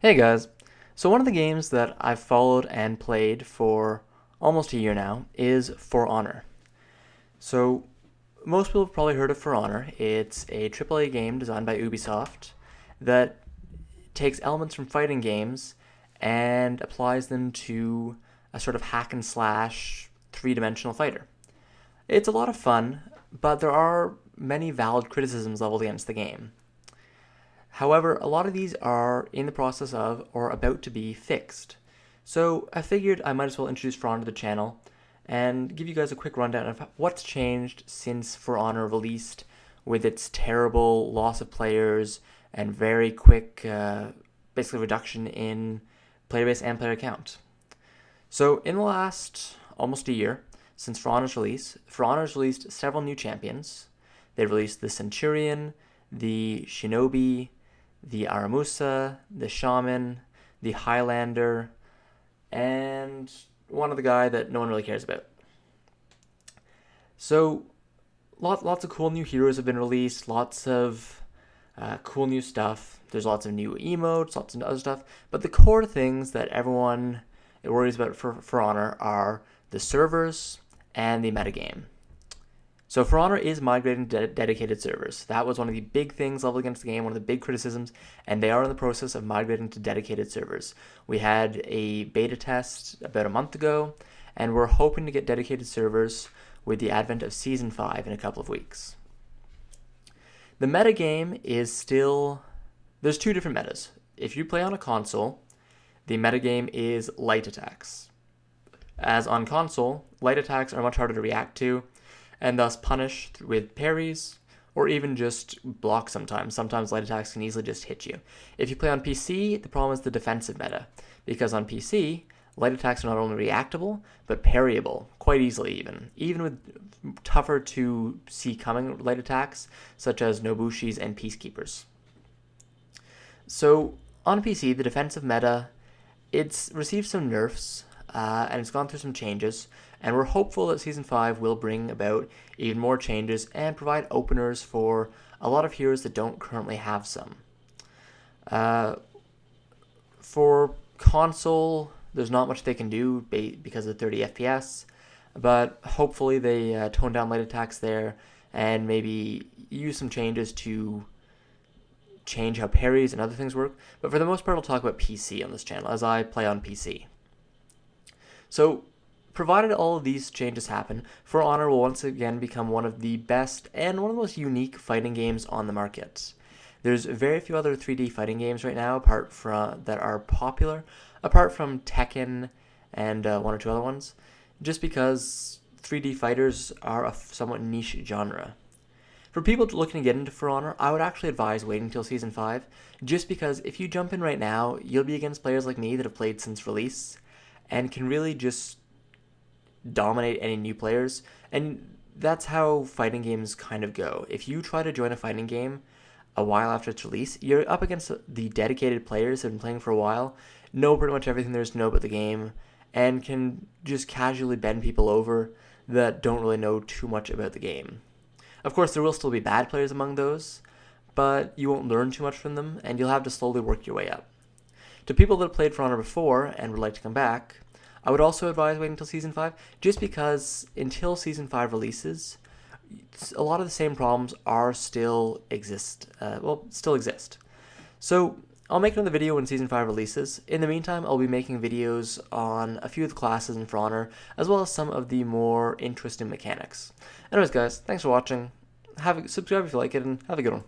Hey guys, so one of the games that I've followed and played for almost a year now is For Honor. So most people have probably heard of For Honor. It's a AAA game designed by Ubisoft that takes elements from fighting games and applies them to a sort of hack and slash three-dimensional fighter. It's a lot of fun, but there are many valid criticisms leveled against the game. However, a lot of these are in the process of or about to be fixed. So I figured I might as well introduce For Honor to the channel and give you guys a quick rundown of what's changed since For Honor released with its terrible loss of players and very quick, basically reduction in player base and player count. So in the last almost a year since For Honor's release, For Honor's released several new champions. They released the Centurion, the Shinobi, the Aramusa, the Shaman, the Highlander, and one other guy that no one really cares about. So, lots of cool new heroes have been released, lots of cool new stuff. There's lots of new emotes, lots of other stuff, but the core things that everyone worries about for Honor are the servers and the metagame. So For Honor is migrating to dedicated servers. That was one of the big things leveled against the game, one of the big criticisms, and they are in the process of migrating to dedicated servers. We had a beta test about a month ago, and we're hoping to get dedicated servers with the advent of Season 5 in a couple of weeks. The metagame is still... There's two different metas. If you play on a console, the metagame is light attacks. As on console, light attacks are much harder to react to, and thus punish with parries, or even just block sometimes. Sometimes light attacks can easily just hit you. If you play on PC, the problem is the defensive meta, because on PC, light attacks are not only reactable, but parryable, quite easily even with tougher to see coming light attacks, such as Nobushis and Peacekeepers. So on PC, the defensive meta, it's received some nerfs, and it's gone through some changes, and we're hopeful that Season 5 will bring about even more changes and provide openers for a lot of heroes that don't currently have some. For console, there's not much they can do because of 30 FPS, but hopefully they tone down light attacks there and maybe use some changes to change how parries and other things work. But for the most part, I'll talk about PC on this channel, as I play on PC. So, provided all of these changes happen, For Honor will once again become one of the best and one of the most unique fighting games on the market. There's very few other 3D fighting games right now that are popular, apart from Tekken and one or two other ones, just because 3D fighters are a somewhat niche genre. For people looking to get into For Honor, I would actually advise waiting until Season 5, just because if you jump in right now, you'll be against players like me that have played since release, and can really just dominate any new players. And that's how fighting games kind of go. If you try to join a fighting game a while after its release, you're up against the dedicated players that have been playing for a while, know pretty much everything there is to know about the game, and can just casually bend people over that don't really know too much about the game. Of course, there will still be bad players among those, but you won't learn too much from them, and you'll have to slowly work your way up. To people that have played For Honor before and would like to come back, I would also advise waiting until Season 5, just because until Season 5 releases, a lot of the same problems still exist. So, I'll make another video when Season 5 releases. In the meantime, I'll be making videos on a few of the classes in For Honor, as well as some of the more interesting mechanics. Anyways guys, thanks for watching. Subscribe if you like it, and have a good one.